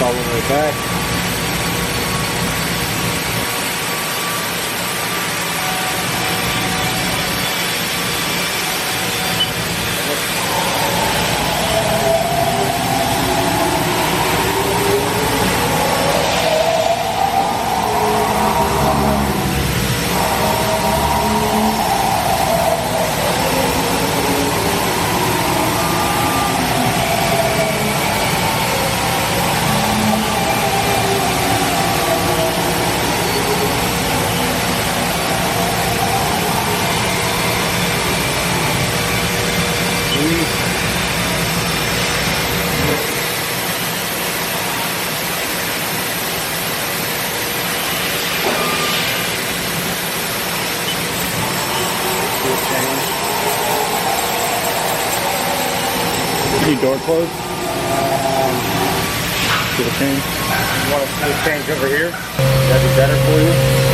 all the way back. Need door closed? To the chain. You want to see the change over here? That'd be better for you?